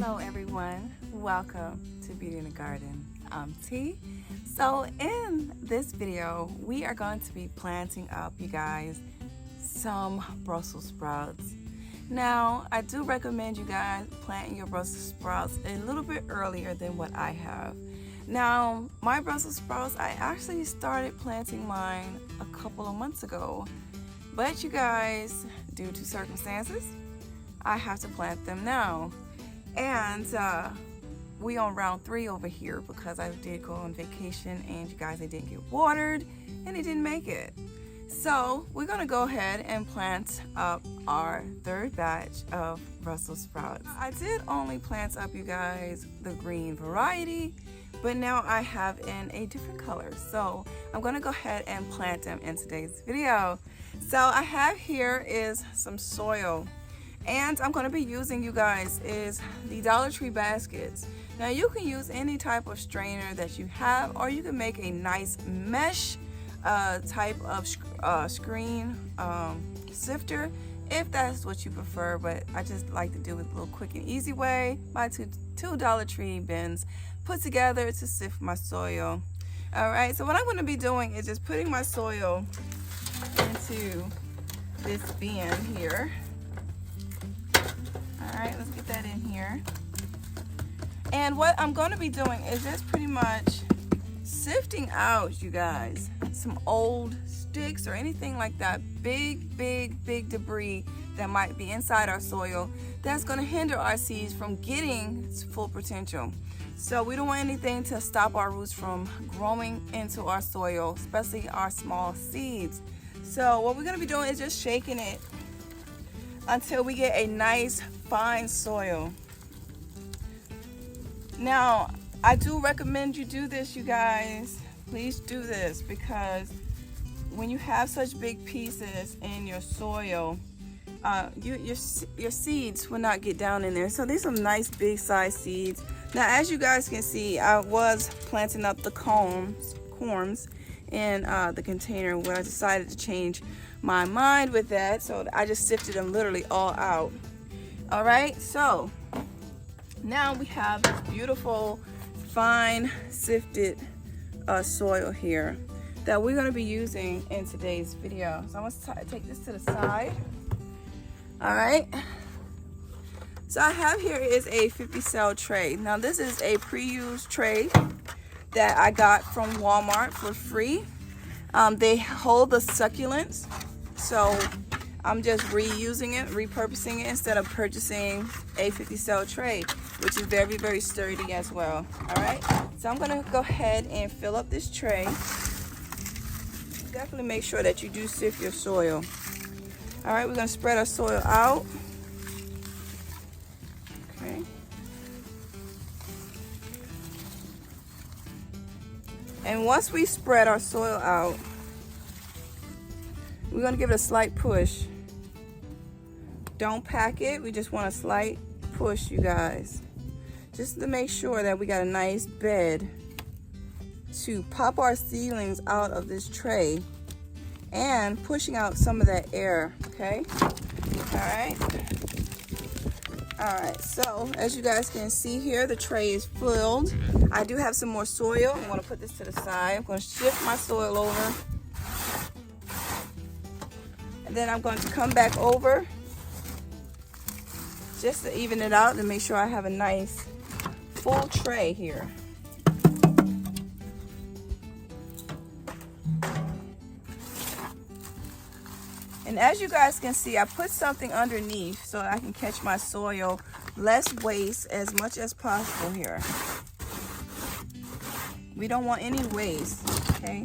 Hello everyone, welcome to Beauty in the Garden. I'm T. So in this video, we are going to be planting up, you guys, some Brussels sprouts. Now, I do recommend you guys planting your Brussels sprouts a little bit earlier than what I have. Now, my Brussels sprouts, I actually started planting mine a couple of months ago. But you guys, due to circumstances, I have to plant them now. And we on round 3 over here because I did go on vacation and you guys, they didn't get watered and they didn't make it. So we're gonna go ahead and plant up our 3rd batch of Brussels sprouts. I did only plant up, you guys, the green variety, but now I have in a different color. So I'm gonna go ahead and plant them in today's video. So I have here is some soil. And I'm going to be using, you guys, is the Dollar Tree baskets. Now you can use any type of strainer that you have, or you can make a nice mesh type of screen sifter if that's what you prefer. But I just like to do it a little quick and easy way. My two Dollar Tree bins put together to sift my soil. All right, so what I'm going to be doing is just putting my soil into this bin here. All right, let's get that in here. And what I'm going to be doing is just pretty much sifting out, you guys, some old sticks or anything like that, big debris that might be inside our soil that's going to hinder our seeds from getting to full potential. So we don't want anything to stop our roots from growing into our soil, especially our small seeds. So what we're going to be doing is just shaking it until we get a nice fine soil. Now, I do recommend you do this, you guys. Please do this, because when you have such big pieces in your soil, your seeds will not get down in there. So these are some nice big size seeds. Now, as you guys can see, I was planting up the corms in the container where I decided to change my mind with that, so I just sifted them literally all out. All right, so now we have this beautiful fine sifted soil here that we're going to be using in today's video. So I'm going to take this to the side. All right, so I have here is a 50 cell tray. Now this is a pre-used tray that I got from Walmart for free. They hold the succulents, so I'm just reusing it, repurposing it instead of purchasing a 50 cell tray, which is very sturdy as well. All right, so I'm gonna go ahead and fill up this tray. Definitely make sure that you do sift your soil. All right, we're gonna spread our soil out. Okay. And once we spread our soil out, we're going to give it a slight push. Don't pack it. We just want a slight push, you guys. Just to make sure that we got a nice bed to pop our seedlings out of this tray and pushing out some of that air, okay? All right. All right, so as you guys can see here, the tray is filled. I do have some more soil. I'm going to put this to the side. I'm going to shift my soil over. And then I'm going to come back over just to even it out and make sure I have a nice full tray here. And as you guys can see, I put something underneath so I can catch my soil, less waste as much as possible here. We don't want any waste, okay?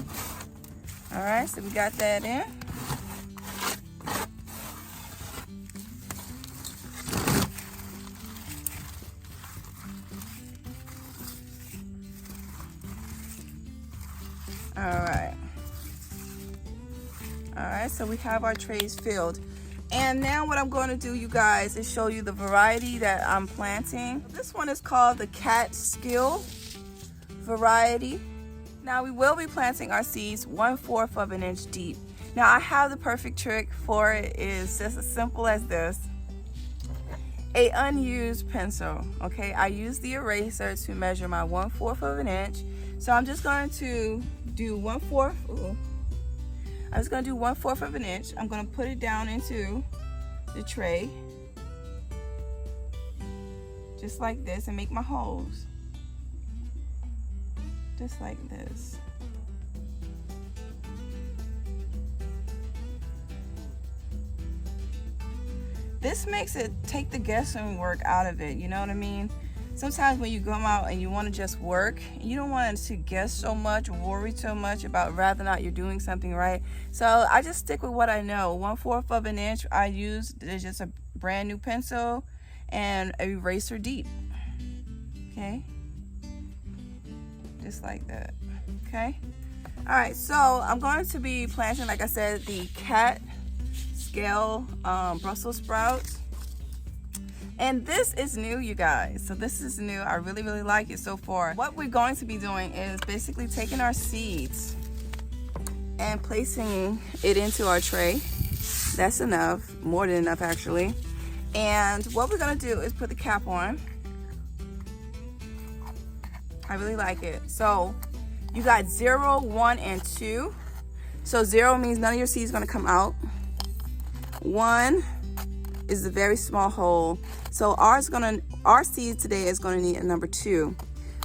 All right, so we got that in. All right, so we have our trays filled. And now what I'm going to do, you guys, is show you the variety that I'm planting. This one is called the Catskill variety. Now we will be planting our seeds 1/4 of an inch deep. Now I have the perfect trick for it. It's just as simple as this. a unused pencil. Okay, I used the eraser to measure my 1/4 of an inch. So I'm just going to do 1/4. I'm just going to do 1/4 of an inch. I'm going to put it down into the tray, just like this, and make my holes, just like this. This makes it take the guessing work out of it, you know what I mean? Sometimes when you come out and you want to just work, you don't want to guess so much, worry so much about whether or not you're doing something right. So I just stick with what I know. 1/4 of an inch I used is just a brand new pencil and a eraser deep. Okay, just like that. Okay, all right, so I'm going to be planting, like I said, the cat scale Brussels sprouts. And this is new, you guys. So this is new. I really, really like it so far. What we're going to be doing is basically taking our seeds and placing it into our tray. That's enough, more than enough actually. And what we're gonna do is put the cap on. I really like it. So you got 0, 1, and 2. So 0 means none of your seeds gonna come out. 1 is a very small hole. So our seed today is gonna need a number 2.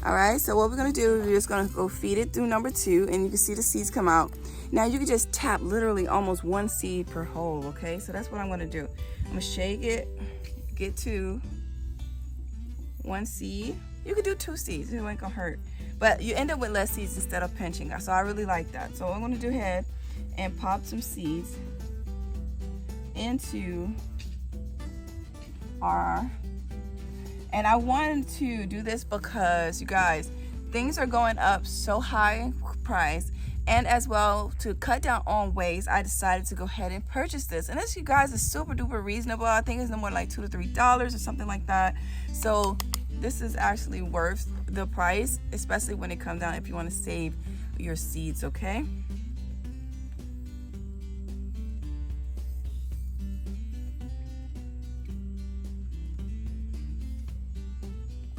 All right, so what we're gonna do is we're just gonna go feed it through number 2, and you can see the seeds come out. Now you can just tap literally almost 1 seed per hole, okay? So that's what I'm gonna do. I'm gonna shake it, get to 1 seed. You could do 2 seeds, it ain't gonna hurt. But you end up with less seeds instead of pinching. So I really like that. So I'm gonna do ahead and pop some seeds into our, and I wanted to do this because you guys, things are going up so high price, and as well to cut down on waste, I decided to go ahead and purchase this. And this, you guys, is super duper reasonable. I think it's no more like $2 to $3 or something like that. So this is actually worth the price, especially when it comes down if you want to save your seeds, okay?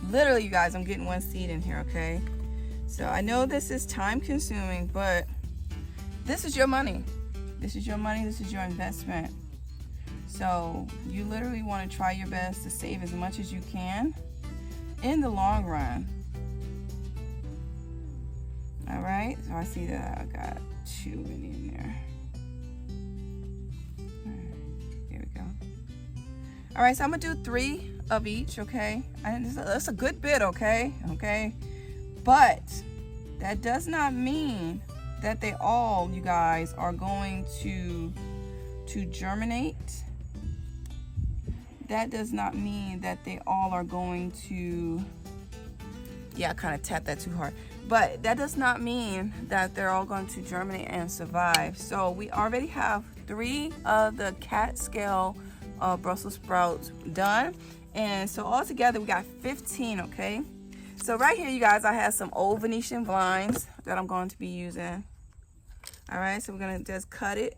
Literally, you guys, I'm getting 1 seed in here, okay? So I know this is time consuming, but this is your money. This is your money, this is your investment. So you literally want to try your best to save as much as you can in the long run. All right, so I see that I got too many in there. All right, here we go. All right, so I'm gonna do 3 of each, okay? And that's a good bit, okay? Okay, but that does not mean that they all, you guys, are going to germinate. That does not mean that they all are going to, yeah, I kind of tapped that too hard, but that does not mean that they're all going to germinate and survive. So we already have 3 of the cat scale Brussels sprouts done. And so all together we got 15, okay? So right here, you guys, I have some old Venetian blinds that I'm going to be using. All right, so we're gonna just cut it.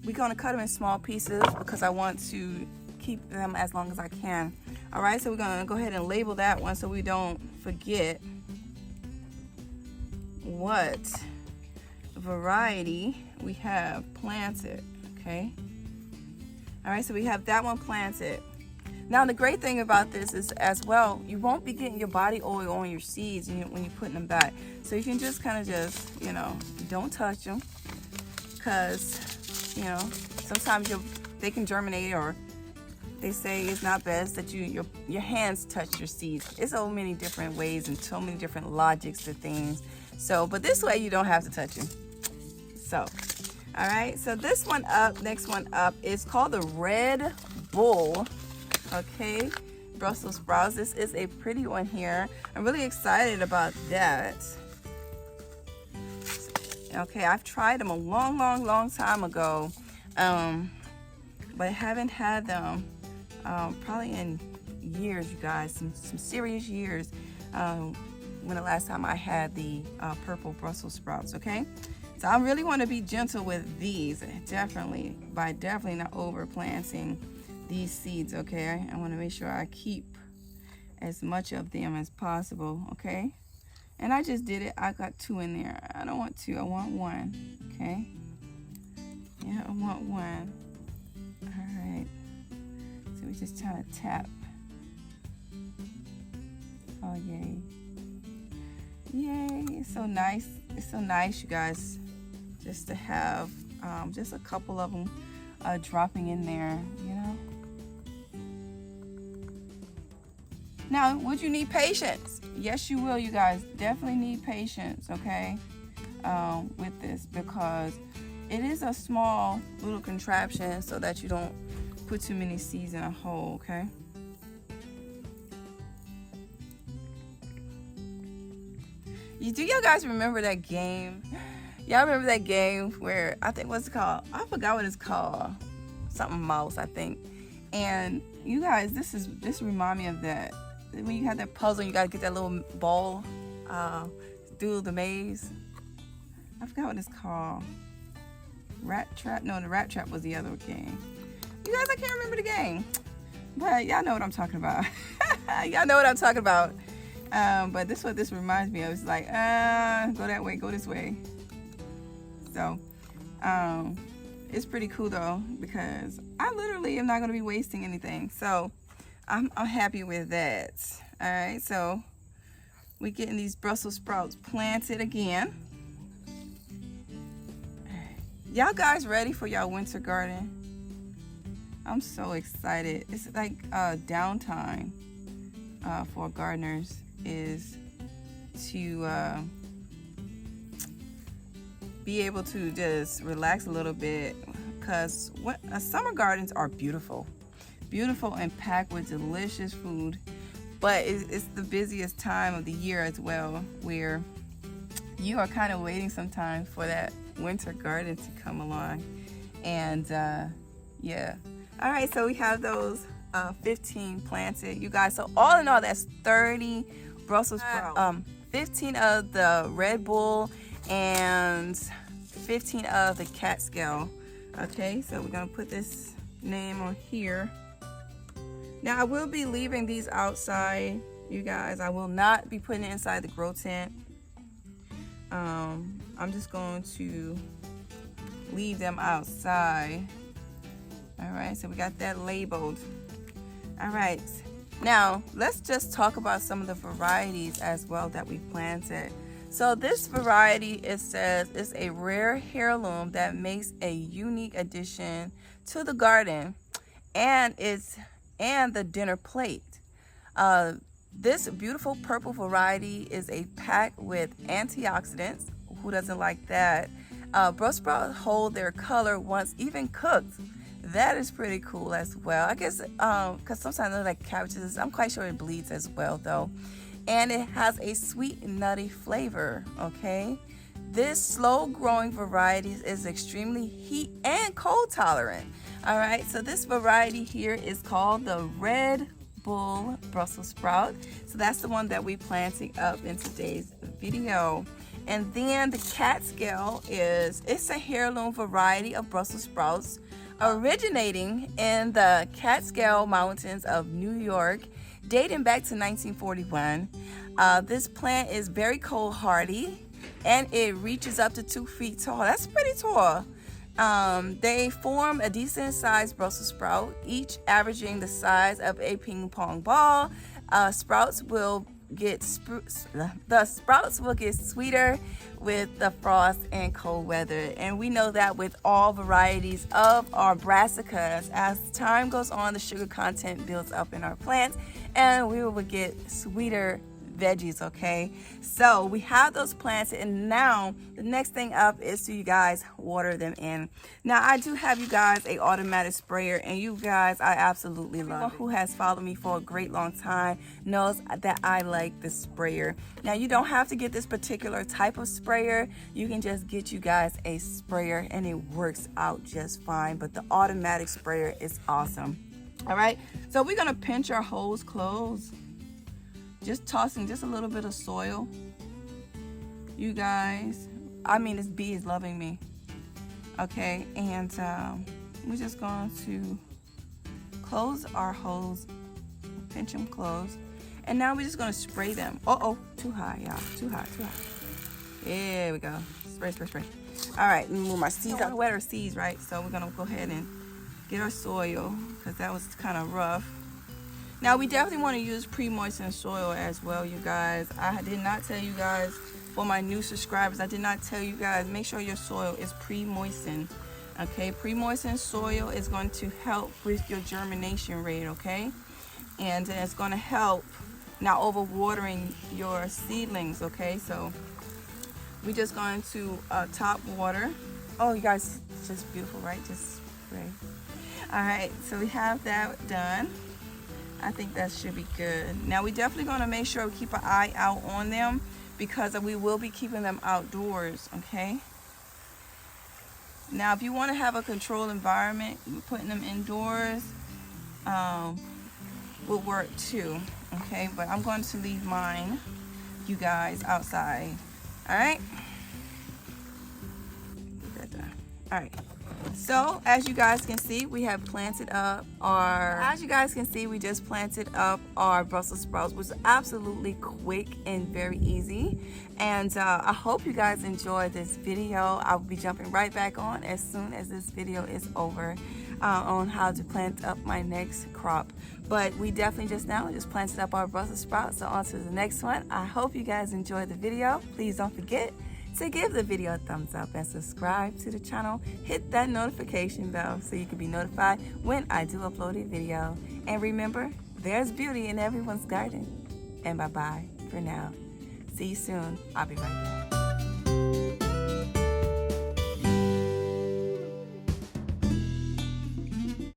We're gonna cut them in small pieces because I want to keep them as long as I can. All right, so we're gonna go ahead and label that one so we don't forget what variety we have planted, okay? All right, so we have that one planted. Now the great thing about this is as well, you won't be getting your body oil on your seeds when you're putting them back. So you can just kind of just, you know, don't touch them, because, you know, sometimes they can germinate, or they say it's not best that your hands touch your seeds. It's so many different ways and so many different logics to things. So, but this way you don't have to touch them. So. All right, so this one up, next one up, is called the Red Bull, okay, Brussels sprouts. This is a pretty one here. I'm really excited about that. Okay, I've tried them a long time ago, but I haven't had them probably in years, you guys, some serious years, when the last time I had the purple Brussels sprouts, okay? So I really want to be gentle with these, definitely, by definitely not over planting these seeds, okay? I want to make sure I keep as much of them as possible, okay? And I just did it. I got 2 in there. I don't want 2. I want 1, okay? Yeah, I want 1. All right. So we're just trying to tap. Oh, yay. Yay. It's so nice. It's so nice, you guys, just to have just a couple of them dropping in there, you know? Now, would you need patience? Yes, you will, you guys. Definitely need patience, okay, with this, because it is a small little contraption so that you don't put too many seeds in a hole, okay? Do y'all guys remember that game? Y'all remember that game where, I think, what's it called? I forgot what it's called. Something mouse, I think. And you guys, this remind me of that. When you have that puzzle, you gotta get that little ball through the maze. I forgot what it's called. Rat Trap? No, the Rat Trap was the other game. You guys, I can't remember the game. But y'all know what I'm talking about. Y'all know what I'm talking about. But this is what this reminds me of. It's like, go that way, go this way. So, it's pretty cool though, because I literally am not gonna be wasting anything. So, I'm happy with that. All right, so we're getting these Brussels sprouts planted again. Y'all guys ready for y'all winter garden? I'm so excited. It's like downtime for gardeners is to be able to just relax a little bit, because summer gardens are beautiful and packed with delicious food, but it's the busiest time of the year as well, where you are kind of waiting sometimes for that winter garden to come along. And yeah, all right, so we have those 15 planted, you guys. So all in all, that's 30 Brussels sprouts, 15 of the Red Bull and 15 of the Catskill. Okay, so we're gonna put this name on here. Now I will be leaving these outside, you guys. I will not be putting it inside the grow tent. I'm just going to leave them outside. All right, so we got that labeled. All right, now let's just talk about some of the varieties as well that we planted. So this variety, it says, is a rare heirloom that makes a unique addition to the garden and the dinner plate. This beautiful purple variety is a pack with antioxidants. Who doesn't like that? Brussels sprouts hold their color once even cooked. That is pretty cool as well. I guess because sometimes they're like cabbages. I'm quite sure it bleeds as well though. And it has a sweet, nutty flavor, okay? This slow-growing variety is extremely heat and cold tolerant. All right, so this variety here is called the Red Bull Brussels sprout. So that's the one that we're planting up in today's video. And then the Catskill it's a heirloom variety of Brussels sprouts originating in the Catskill Mountains of New York, dating back to 1941. This plant is very cold hardy and it reaches up to 2 feet tall. That's pretty tall. They form a decent sized Brussels sprout, each averaging the size of a ping pong ball. Sprouts will get sweeter with the frost and cold weather, and we know that with all varieties of our brassicas, as time goes on, the sugar content builds up in our plants and we will get sweeter veggies. Okay, so we have those plants, and now the next thing up is to you guys water them in. Now I do have, you guys, a automatic sprayer, and you guys, I absolutely love it. Who has followed me for a great long time knows that I like the sprayer. Now you don't have to get this particular type of sprayer. You can just get, you guys, a sprayer and it works out just fine, but the automatic sprayer is awesome. All right, so we're gonna pinch our hose closed, just tossing just a little bit of soil. You guys, I mean, this bee is loving me. Okay, and we're just going to close our holes, pinch them closed. And now we're just gonna spray them. Uh-oh, too high, y'all, too high, too high. There we go, spray, spray, spray. All right, move my seeds out. Wet our seeds, right? So we're gonna go ahead and get our soil, because that was kind of rough. Now we definitely want to use pre-moistened soil as well, you guys. I did not tell you guys, for my new subscribers, I did not tell you guys, make sure your soil is pre-moistened. Okay, pre-moistened soil is going to help with your germination rate, okay? And it's going to help not overwatering your seedlings, okay? So we're just going to top water. Oh, you guys, it's just beautiful, right? Just spray. All right, so we have that done. I think that should be good. Now we definitely going to make sure we keep an eye out on them, because we will be keeping them outdoors, okay? Now if you want to have a controlled environment, putting them indoors will work too, okay? But I'm going to leave mine, you guys, outside. All right, get that done. All right, so as you guys can see, we have planted up our, we just planted up our Brussels sprouts, which was absolutely quick and very easy. And I hope you guys enjoyed this video. I'll be jumping right back on as soon as this video is over on how to plant up my next crop. But we definitely just planted up our Brussels sprouts, so on to the next one. I hope you guys enjoyed the video. Please don't forget to give the video a thumbs up and subscribe to the channel. Hit that notification bell so you can be notified when I do upload a video. And remember, there's beauty in everyone's garden. And bye-bye for now. See you soon. I'll be right back.